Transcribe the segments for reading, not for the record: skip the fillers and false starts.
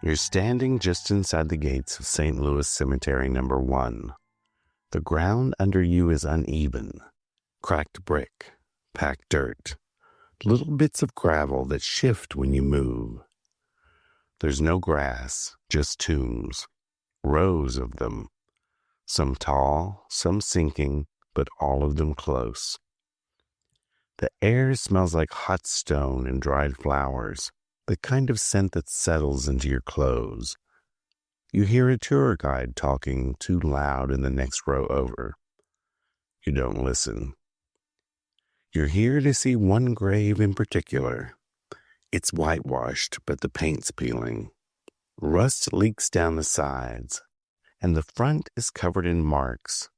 You're standing just inside the gates of St. Louis Cemetery Number 1. The ground under you is uneven, cracked brick, packed dirt, little bits of gravel that shift when you move. There's no grass, just tombs, rows of them, some tall, some sinking, but all of them close. The air smells like hot stone and dried flowers, the kind of scent that settles into your clothes. You hear a tour guide talking too loud in the next row over. You don't listen. You're here to see one grave in particular. It's whitewashed, but the paint's peeling. Rust leaks down the sides, and the front is covered in marks,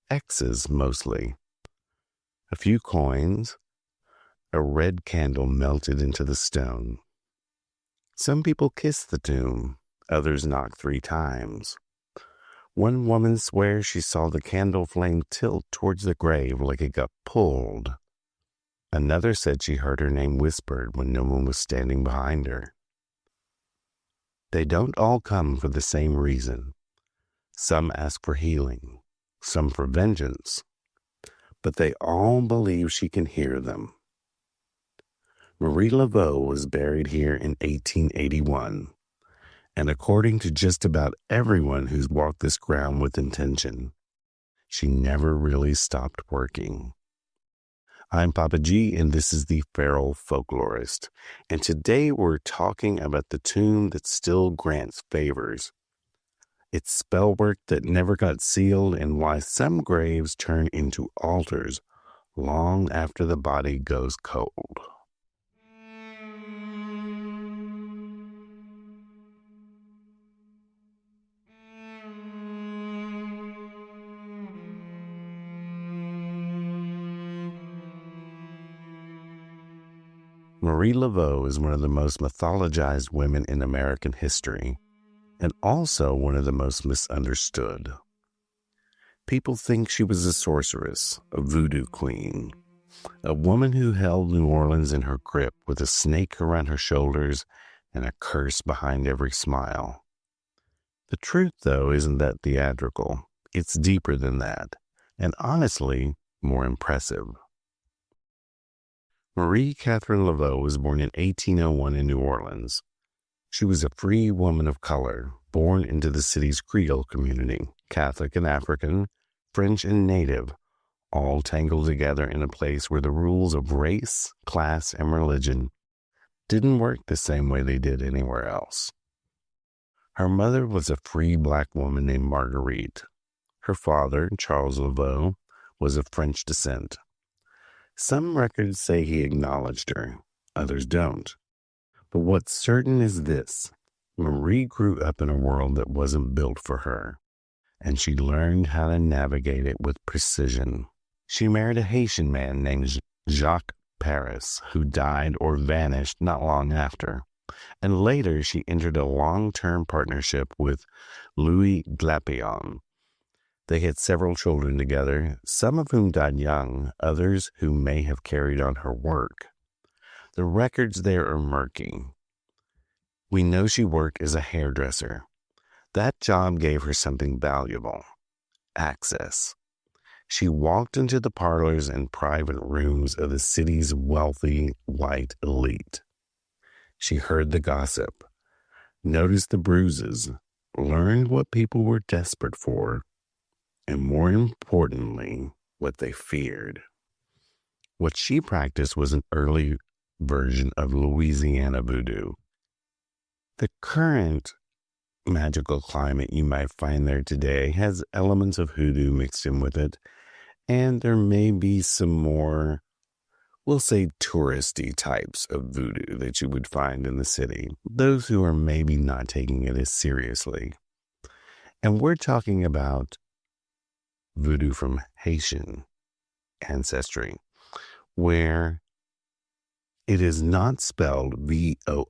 X's mostly. A few coins, a red candle melted into the stone. Some people kiss the tomb, others knock 3 times. One woman swears she saw the candle flame tilt towards the grave like it got pulled. Another said she heard her name whispered when no one was standing behind her. They don't all come for the same reason. Some ask for healing, some for vengeance, but they all believe she can hear them. Marie Laveau was buried here in 1881, and according to just about everyone who's walked this ground with intention, she never really stopped working. I'm Papa G, and this is the Feral Folklorist, and today we're talking about the tomb that still grants favors. It's spell work that never got sealed, and why some graves turn into altars long after the body goes cold. Marie Laveau is one of the most mythologized women in American history, and also one of the most misunderstood. People think she was a sorceress, a voodoo queen, a woman who held New Orleans in her grip with a snake around her shoulders and a curse behind every smile. The truth, though, isn't that theatrical. It's deeper than that, and honestly, more impressive. Marie Catherine Laveau was born in 1801 in New Orleans. She was a free woman of color, born into the city's Creole community, Catholic and African, French and Native, all tangled together in a place where the rules of race, class, and religion didn't work the same way they did anywhere else. Her mother was a free black woman named Marguerite. Her father, Charles Laveau, was of French descent. Some records say he acknowledged her, others don't. But what's certain is this: Marie grew up in a world that wasn't built for her, and she learned how to navigate it with precision. She married a Haitian man named Jacques Paris, who died or vanished not long after, and later she entered a long-term partnership with Louis Glapion. They had several children together, some of whom died young, others who may have carried on her work. The records there are murky. We know she worked as a hairdresser. That job gave her something valuable: access. She walked into the parlors and private rooms of the city's wealthy white elite. She heard the gossip, noticed the bruises, learned what people were desperate for, and more importantly, what they feared. What she practiced was an early version of Louisiana voodoo. The current magical climate you might find there today has elements of hoodoo mixed in with it, and there may be some more, we'll say, touristy types of voodoo that you would find in the city, those who are maybe not taking it as seriously. And we're talking about voodoo from Haitian ancestry, where it is not spelled Voodoo.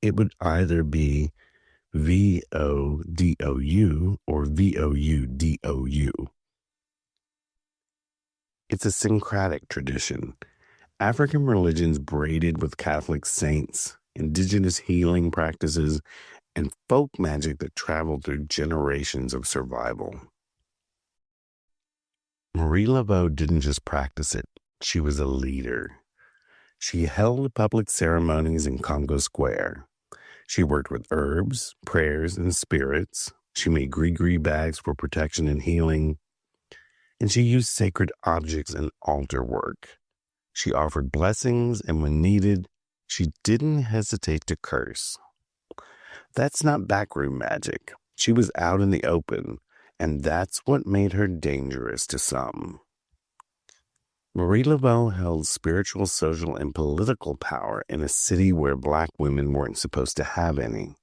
It would either be Vodou or Voudou. It's a syncretic tradition. African religions braided with Catholic saints indigenous healing practices, and folk magic that traveled through generations of survival. Marie Laveau didn't just practice it, she was a leader. She held public ceremonies in Congo Square. She worked with herbs, prayers, and spirits. She made gree-gree bags for protection and healing. And she used sacred objects and altar work. She offered blessings, and when needed, she didn't hesitate to curse. That's not backroom magic. She was out in the open, and that's what made her dangerous to some. Marie Laveau held spiritual, social, and political power in a city where Black women weren't supposed to have any.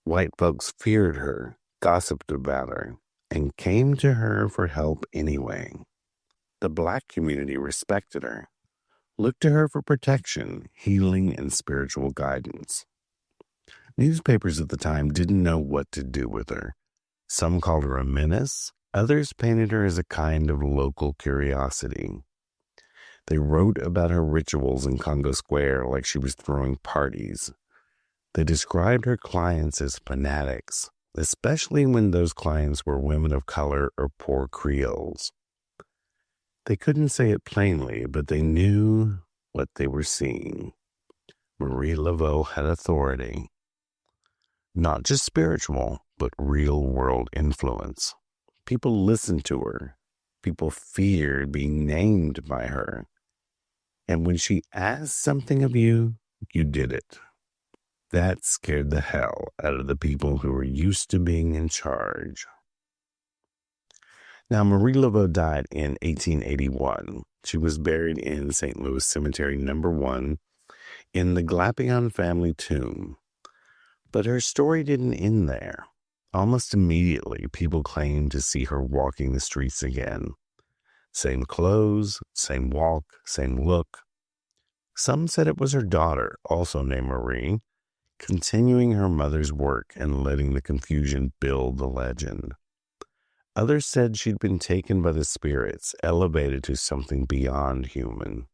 White folks feared her, gossiped about her, and came to her for help anyway. The Black community respected her, looked to her for protection, healing, and spiritual guidance. Newspapers at the time didn't know what to do with her. Some called her a menace, others painted her as a kind of local curiosity. They wrote about her rituals in Congo Square like she was throwing parties. They described her clients as fanatics, especially when those clients were women of color or poor Creoles. They couldn't say it plainly, but they knew what they were seeing. Marie Laveau had authority. Not just spiritual, but real-world influence. People listened to her. People feared being named by her. And when she asked something of you, you did it. That scared the hell out of the people who were used to being in charge. Now, Marie Laveau died in 1881. She was buried in St. Louis Cemetery No. 1 in the Glapion family tomb. But her story didn't end there. Almost immediately, people claimed to see her walking the streets again. Same clothes, same walk, same look. Some said it was her daughter, also named Marie, continuing her mother's work and letting the confusion build the legend. Others said she'd been taken by the spirits, elevated to something beyond human.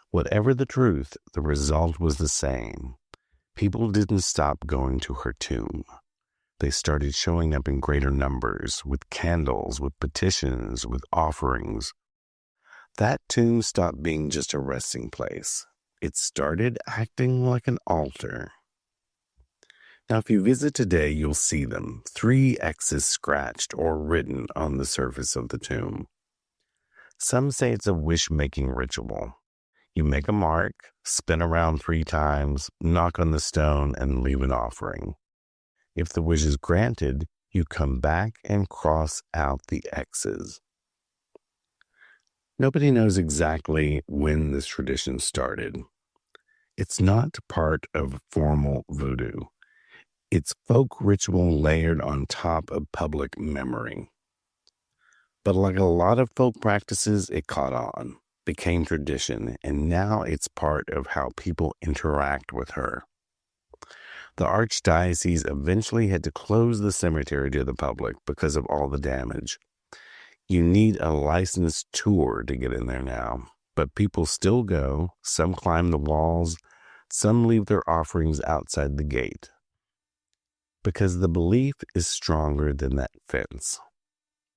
Whatever the truth, the result was the same. People didn't stop going to her tomb. They started showing up in greater numbers, with candles, with petitions, with offerings. That tomb stopped being just a resting place. It started acting like an altar. Now, if you visit today, you'll see them, 3 X's scratched or written on the surface of the tomb. Some say it's a wish-making ritual. You make a mark, spin around 3 times, knock on the stone, and leave an offering. If the wish is granted, you come back and cross out the X's. Nobody knows exactly when this tradition started. It's not part of formal voodoo. It's folk ritual layered on top of public memory. But like a lot of folk practices, it caught on, became tradition, and now it's part of how people interact with her. The archdiocese eventually had to close the cemetery to the public because of all the damage. You need a licensed tour to get in there now, but people still go. Some climb the walls, some leave their offerings outside the gate. Because the belief is stronger than that fence.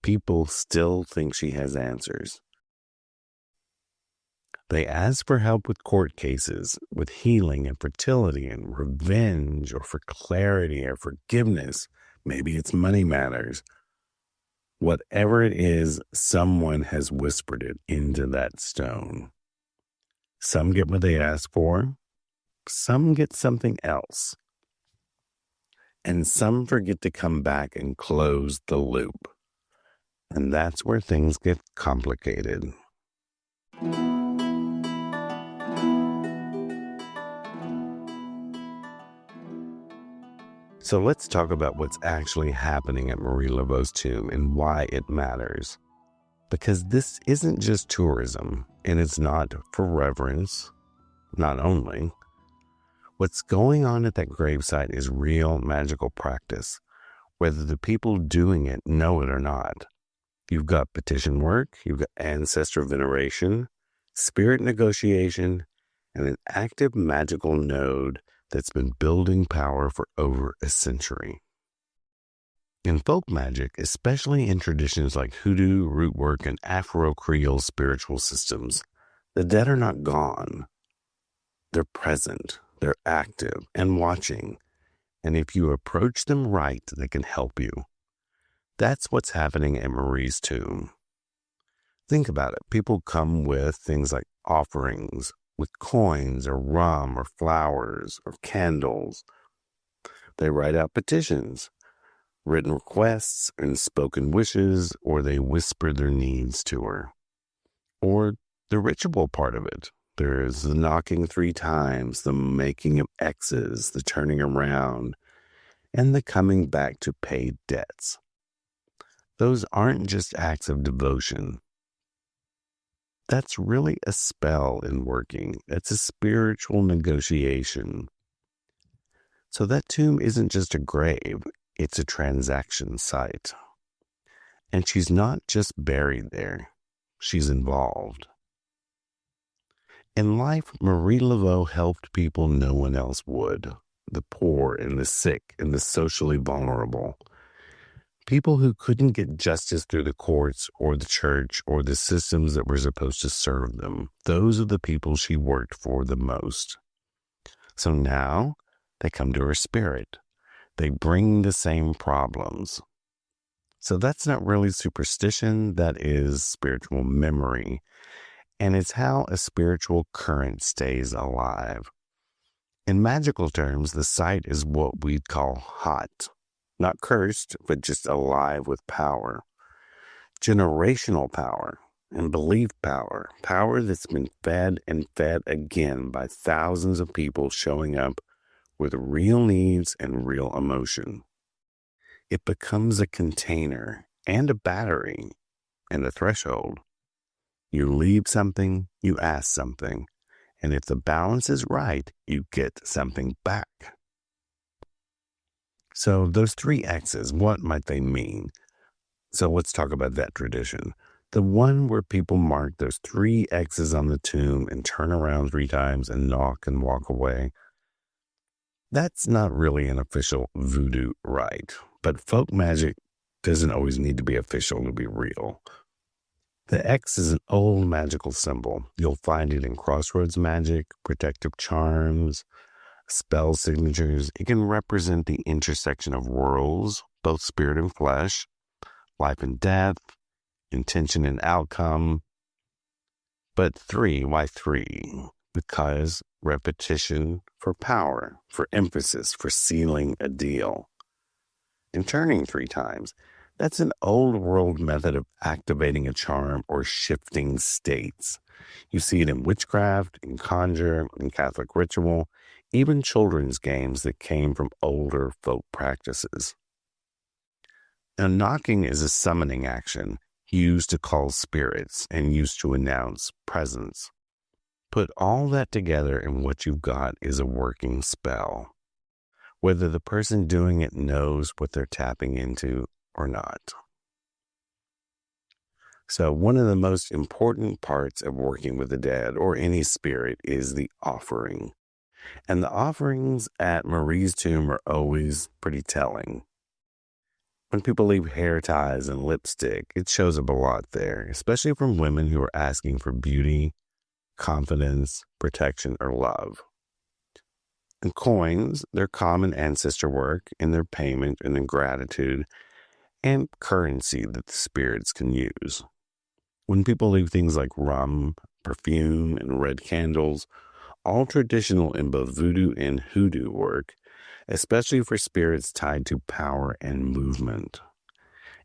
People still think she has answers. They ask for help with court cases, with healing and fertility and revenge, or for clarity or forgiveness. Maybe it's money matters. Whatever it is, someone has whispered it into that stone. Some get what they ask for. Some get something else. And some forget to come back and close the loop. And that's where things get complicated. So let's talk about what's actually happening at Marie Laveau's tomb and why it matters. Because this isn't just tourism, and it's not for reverence, not only. What's going on at that gravesite is real magical practice, whether the people doing it know it or not. You've got petition work, you've got ancestor veneration, spirit negotiation, and an active magical node that's been building power for over a century. In folk magic, especially in traditions like Hoodoo, rootwork, and Afro-Creole spiritual systems, the dead are not gone. They're present, they're active, and watching. And if you approach them right, they can help you. That's what's happening at Marie's tomb. Think about it. People come with things like offerings, with coins or rum or flowers or candles. They write out petitions, written requests and spoken wishes, or they whisper their needs to her. Or the ritual part of it. There's the knocking 3 times, the making of X's, the turning around, and the coming back to paid debts. Those aren't just acts of devotion. That's really a spell in working. It's a spiritual negotiation. So that tomb isn't just a grave, it's a transaction site. And she's not just buried there, she's involved. In life, Marie Laveau helped people no one else would. The poor and the sick and the socially vulnerable. People who couldn't get justice through the courts or the church or the systems that were supposed to serve them. Those are the people she worked for the most. So now they come to her spirit. They bring the same problems. So that's not really superstition, that is spiritual memory. And it's how a spiritual current stays alive. In magical terms, the site is what we'd call hot. Not cursed, but just alive with power. Generational power and belief power. Power that's been fed and fed again by thousands of people showing up with real needs and real emotion. It becomes a container and a battery and a threshold. You leave something, you ask something, and if the balance is right, you get something back. So those 3 X's, what might they mean? So let's talk about that tradition. The one where people mark those 3 X's on the tomb and turn around 3 times and knock and walk away. That's not really an official voodoo rite, but folk magic doesn't always need to be official to be real. The X is an old magical symbol. You'll find it in crossroads magic, protective charms, spell signatures. It can represent the intersection of worlds, both spirit and flesh, life and death, intention and outcome. But 3, why 3? Because repetition for power, for emphasis, for sealing a deal. And turning 3 times, that's an old world method of activating a charm or shifting states. You see it in witchcraft, in conjure, in Catholic ritual, even children's games that came from older folk practices. Now, knocking is a summoning action used to call spirits and used to announce presence. Put all that together and what you've got is a working spell, whether the person doing it knows what they're tapping into or not. So one of the most important parts of working with the dead or any spirit is the offering. And the offerings at Marie's tomb are always pretty telling. When people leave hair ties and lipstick, it shows up a lot there, especially from women who are asking for beauty, confidence, protection, or love. And coins, they're common ancestor work in their payment and in gratitude, and currency that the spirits can use. When people leave things like rum, perfume, and red candles, all traditional in both voodoo and hoodoo work, especially for spirits tied to power and movement.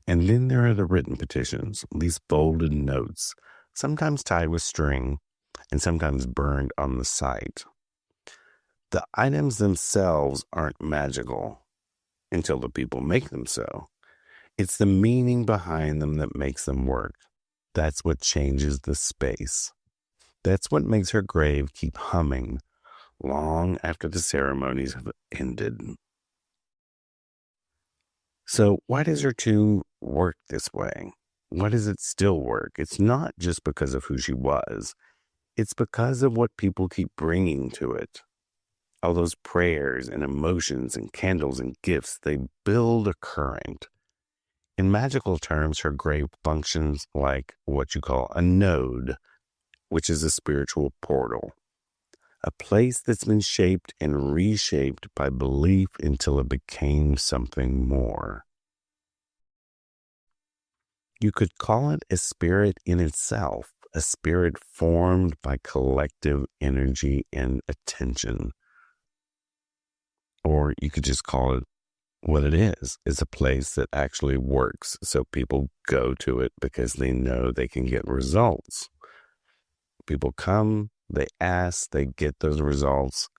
And then there are the written petitions, these folded notes, sometimes tied with string and sometimes burned on the site. The items themselves aren't magical until the people make them so. It's the meaning behind them that makes them work. That's what changes the space. That's what makes her grave keep humming long after the ceremonies have ended. So why does her tomb work this way? Why does it still work? It's not just because of who she was. It's because of what people keep bringing to it. All those prayers and emotions and candles and gifts, they build a current. In magical terms, her grave functions like what you call a node, which is a spiritual portal, a place that's been shaped and reshaped by belief until it became something more. You could call it a spirit in itself, a spirit formed by collective energy and attention. Or you could just call it what it is. It's a place that actually works. So people go to it because they know they can get results. People come, they ask, they get those results,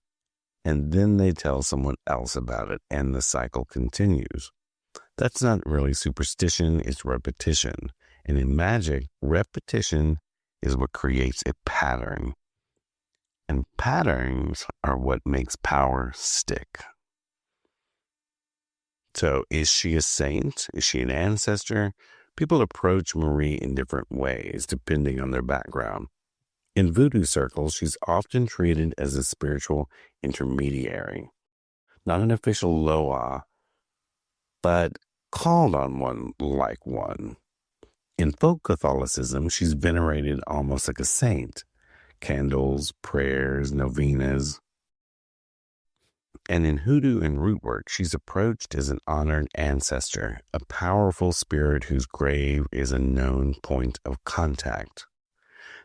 and then they tell someone else about it, and the cycle continues. That's not really superstition, it's repetition. And in magic, repetition is what creates a pattern. And patterns are what makes power stick. So is she a saint? Is she an ancestor? People approach Marie in different ways, depending on their background. In voodoo circles, she's often treated as a spiritual intermediary, not an official loa, but called on one like one. In folk Catholicism, she's venerated almost like a saint. Candles, prayers, novenas. And in hoodoo and rootwork, she's approached as an honored ancestor, a powerful spirit whose grave is a known point of contact.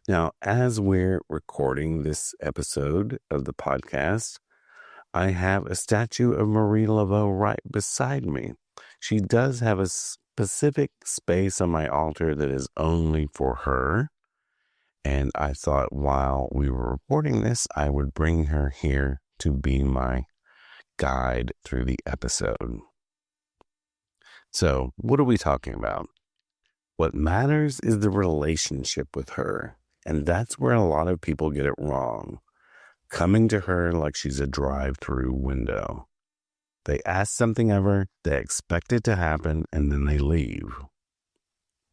Now, as we're recording this episode of the podcast, I have a statue of Marie Laveau right beside me. She does have a specific space on my altar that is only for her. And I thought while we were recording this, I would bring her here to be my guide through the episode. So, what are we talking about? What matters is the relationship with her. And that's where a lot of people get it wrong. Coming to her like she's a drive-through window. They ask something of her, they expect it to happen, and then they leave.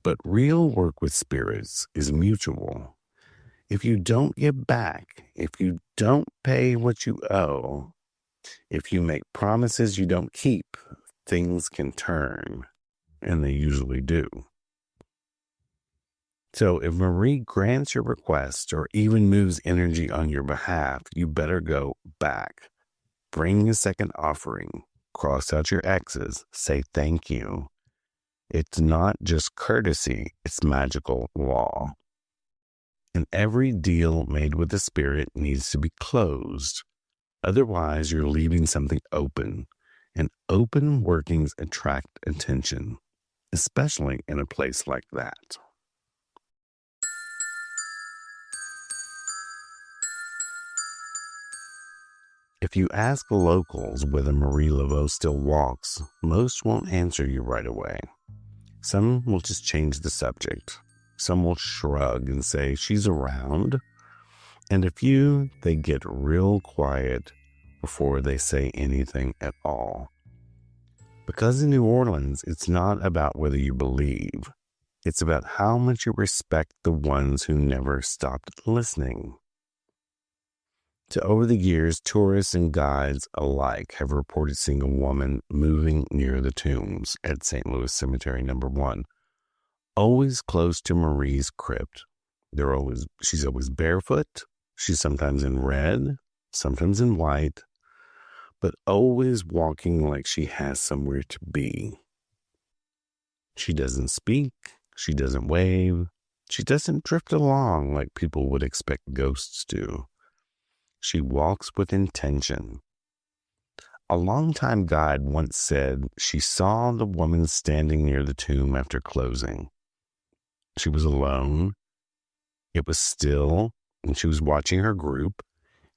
But real work with spirits is mutual. If you don't give back, if you don't pay what you owe, if you make promises you don't keep, things can turn, and they usually do. So if Marie grants your request or even moves energy on your behalf, you better go back. Bring a second offering. Cross out your X's. Say thank you. It's not just courtesy, it's magical law. And every deal made with the spirit needs to be closed. Otherwise, you're leaving something open. And open workings attract attention, especially in a place like that. If you ask locals whether Marie Laveau still walks, most won't answer you right away. Some will just change the subject. Some will shrug and say she's around. And a few, they get real quiet before they say anything at all. Because in New Orleans, it's not about whether you believe. It's about how much you respect the ones who never stopped listening. So over the years, tourists and guides alike have reported seeing a woman moving near the tombs at St. Louis Cemetery No. 1, always close to Marie's crypt. She's always barefoot. She's sometimes in red, sometimes in white, but always walking like she has somewhere to be. She doesn't speak. She doesn't wave. She doesn't drift along like people would expect ghosts to. She walks with intention. A longtime guide once said she saw the woman standing near the tomb after closing. She was alone. It was still, and she was watching her group,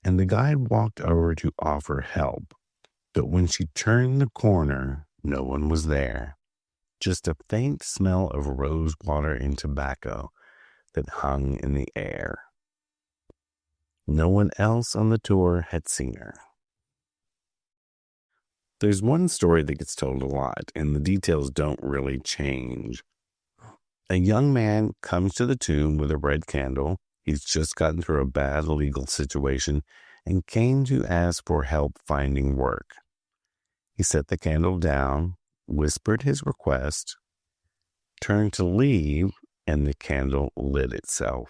and the guide walked over to offer help. But when she turned the corner, no one was there. Just a faint smell of rose water and tobacco that hung in the air. No one else on the tour had seen her. There's one story that gets told a lot, and the details don't really change. A young man comes to the tomb with a red candle. He's just gotten through a bad legal situation and came to ask for help finding work. He set the candle down, whispered his request, turned to leave, and the candle lit itself.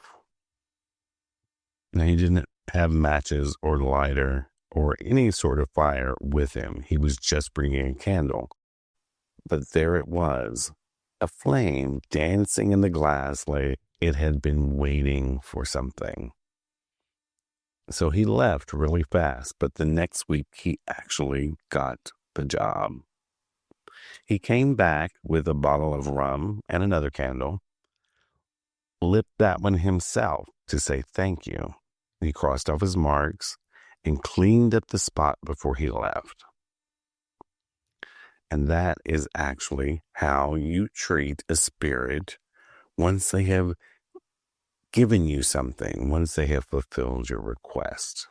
Now, he didn't have matches or lighter or any sort of fire with him. He was just bringing a candle. But there it was, a flame dancing in the glass like it had been waiting for something. So he left really fast, but the next week he actually got the job. He came back with a bottle of rum and another candle, lit that one himself to say thank you. He crossed off his marks and cleaned up the spot before he left. And that is actually how you treat a spirit once they have given you something, once they have fulfilled your request.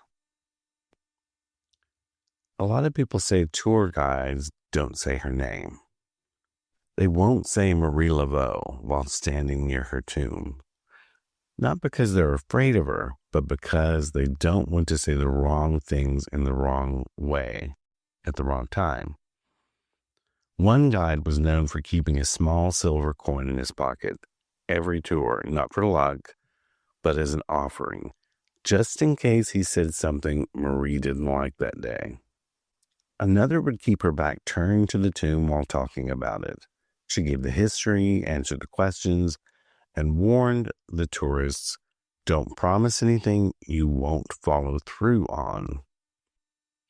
A lot of people say tour guides don't say her name. They won't say Marie Laveau while standing near her tomb. Not because they're afraid of her, but because they don't want to say the wrong things in the wrong way at the wrong time. One guide was known for keeping a small silver coin in his pocket every tour, not for luck, but as an offering, just in case he said something Marie didn't like that day. Another would keep her back turned to the tomb while talking about it. She gave the history, answered the questions, and warned the tourists, don't promise anything you won't follow through on.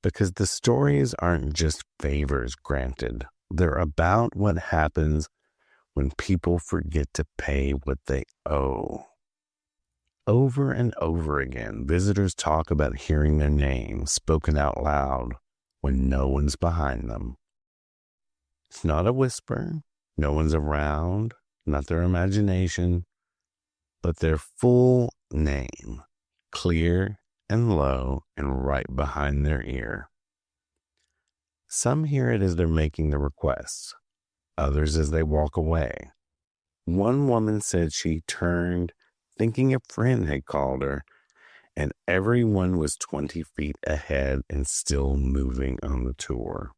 Because the stories aren't just favors granted. They're about what happens when people forget to pay what they owe. Over and over again, visitors talk about hearing their name spoken out loud when no one's behind them. It's not a whisper, no one's around, not their imagination, but their full name, clear and low and right behind their ear. Some hear it as they're making the requests, others as they walk away. One woman said she turned thinking a friend had called her, and everyone was 20 feet ahead and still moving on the tour.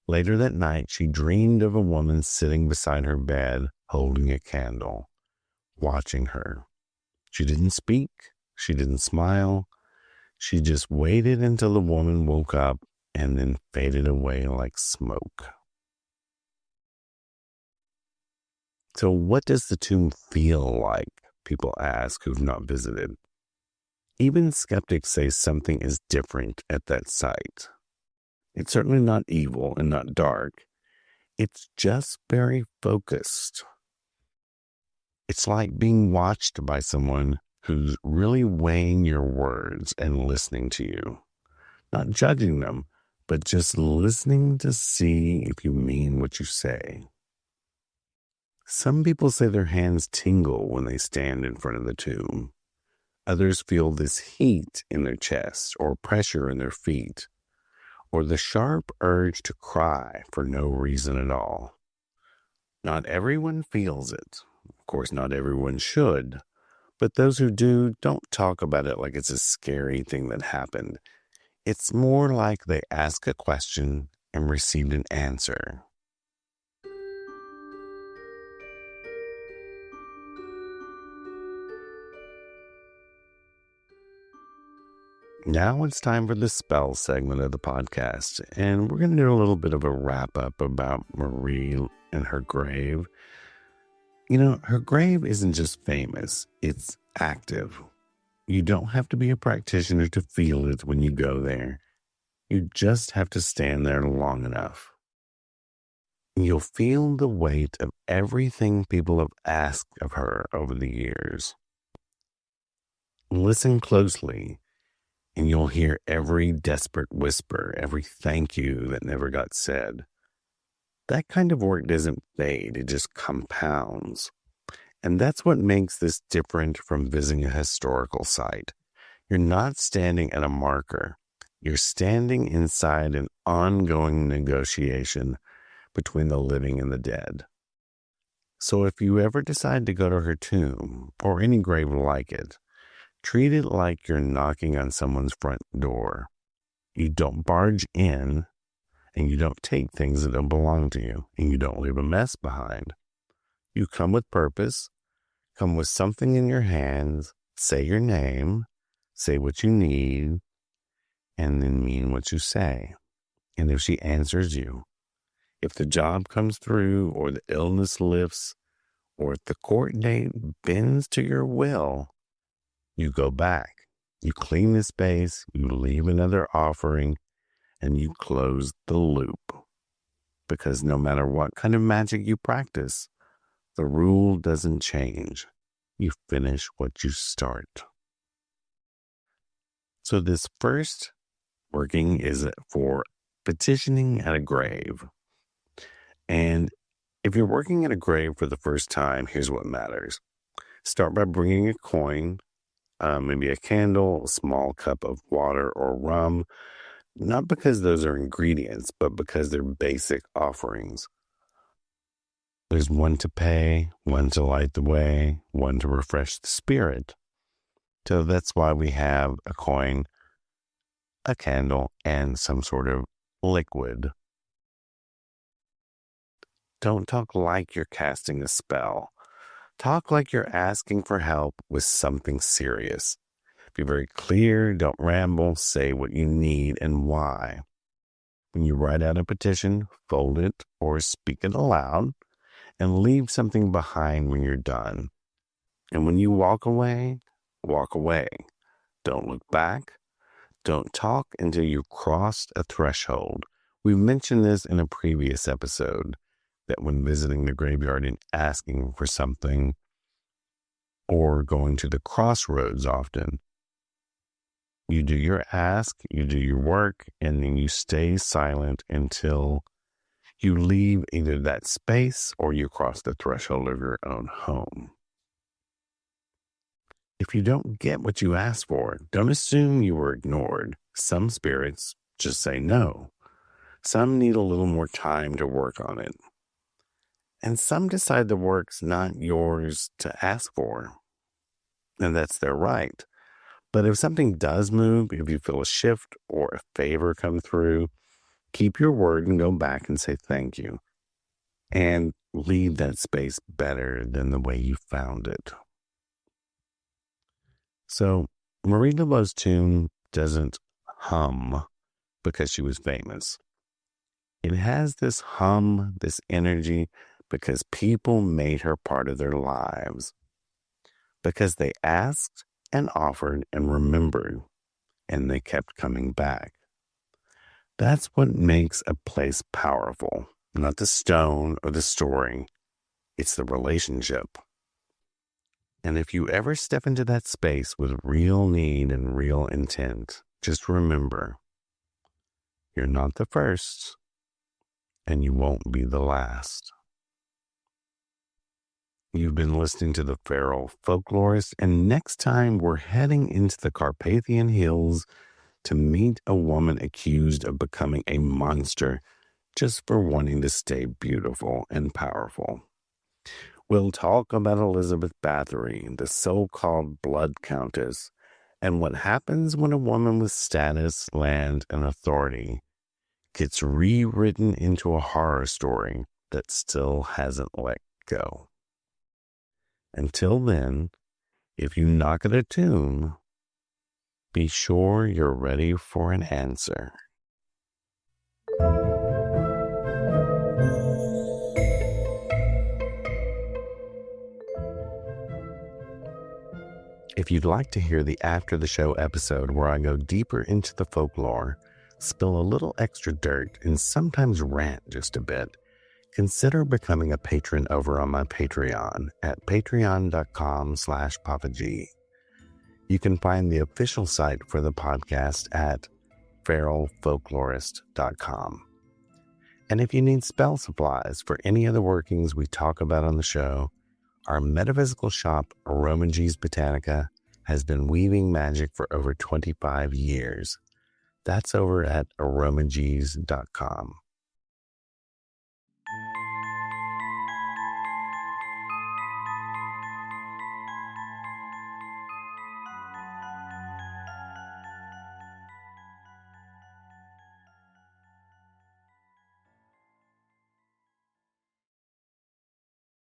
Later that night, she dreamed of a woman sitting beside her bed, holding a candle, watching her. She didn't speak. She didn't smile. She just waited until the woman woke up and then faded away like smoke. So what does the tomb feel like? People ask who've not visited. Even skeptics say something is different at that site. It's certainly not evil and not dark. It's just very focused. It's like being watched by someone who's really weighing your words and listening to you. Not judging them, but just listening to see if you mean what you say. Some people say their hands tingle when they stand in front of the tomb. Others feel this heat in their chest or pressure in their feet, or the sharp urge to cry for no reason at all. Not everyone feels it. Of course, not everyone should, but those who do don't talk about it like it's a scary thing that happened. It's more like they asked a question and received an answer. Now it's time for the spell segment of the podcast, and we're going to do a little bit of a wrap-up about Marie and her grave. You know, her grave isn't just famous, it's active. You don't have to be a practitioner to feel it when you go there. You just have to stand there long enough. You'll feel the weight of everything people have asked of her over the years. Listen closely, and you'll hear every desperate whisper, every thank you that never got said. That kind of work doesn't fade, it just compounds. And that's what makes this different from visiting a historical site. You're not standing at a marker. You're standing inside an ongoing negotiation between the living and the dead. So if you ever decide to go to her tomb, or any grave like it, treat it like you're knocking on someone's front door. You don't barge in, and you don't take things that don't belong to you, and you don't leave a mess behind. You come with purpose, come with something in your hands, say your name, say what you need, and then mean what you say. And if she answers you, if the job comes through, or the illness lifts, or if the court date bends to your will, you go back. You clean the space, you leave another offering, and you close the loop. Because no matter what kind of magic you practice, the rule doesn't change. You finish what you start. So this first working is for petitioning at a grave. And if you're working at a grave for the first time, here's what matters. Start by bringing a coin, maybe a candle, a small cup of water or rum, not because those are ingredients, but because they're basic offerings. There's one to pay, one to light the way, one to refresh the spirit. So that's why we have a coin, a candle, and some sort of liquid. Don't talk like you're casting a spell. Talk like you're asking for help with something serious. Be very clear, don't ramble, say what you need and why. When you write out a petition, fold it or speak it aloud and leave something behind when you're done. And when you walk away, walk away. Don't look back. Don't talk until you've crossed a threshold. We mentioned this in a previous episode, that when visiting the graveyard and asking for something or going to the crossroads often, you do your ask, you do your work, and then you stay silent until you leave either that space or you cross the threshold of your own home. If you don't get what you asked for, don't assume you were ignored. Some spirits just say no. Some need a little more time to work on it. And some decide the work's not yours to ask for. And that's their right. But if something does move, if you feel a shift or a favor come through, keep your word and go back and say thank you. And leave that space better than the way you found it. So Marie Laveau's tomb doesn't hum because she was famous. It has this hum, this energy, because people made her part of their lives. Because they asked and offered and remembered, and they kept coming back. That's what makes a place powerful, not the stone or the story. It's the relationship. And if you ever step into that space with real need and real intent, just remember, you're not the first, and you won't be the last. You've been listening to the Feral Folklorist, and next time we're heading into the Carpathian Hills to meet a woman accused of becoming a monster just for wanting to stay beautiful and powerful. We'll talk about Elizabeth Bathory, the so-called Blood Countess, and what happens when a woman with status, land, and authority gets rewritten into a horror story that still hasn't let go. Until then, if you knock at a tomb, be sure you're ready for an answer. If you'd like to hear the After the Show episode where I go deeper into the folklore, spill a little extra dirt, and sometimes rant just a bit, consider becoming a patron over on my Patreon at patreon.com/PapaG. You can find the official site for the podcast at feralfolklorist.com. And if you need spell supplies for any of the workings we talk about on the show, our metaphysical shop, Aromagees Botanica, has been weaving magic for over 25 years. That's over at aromagees.com.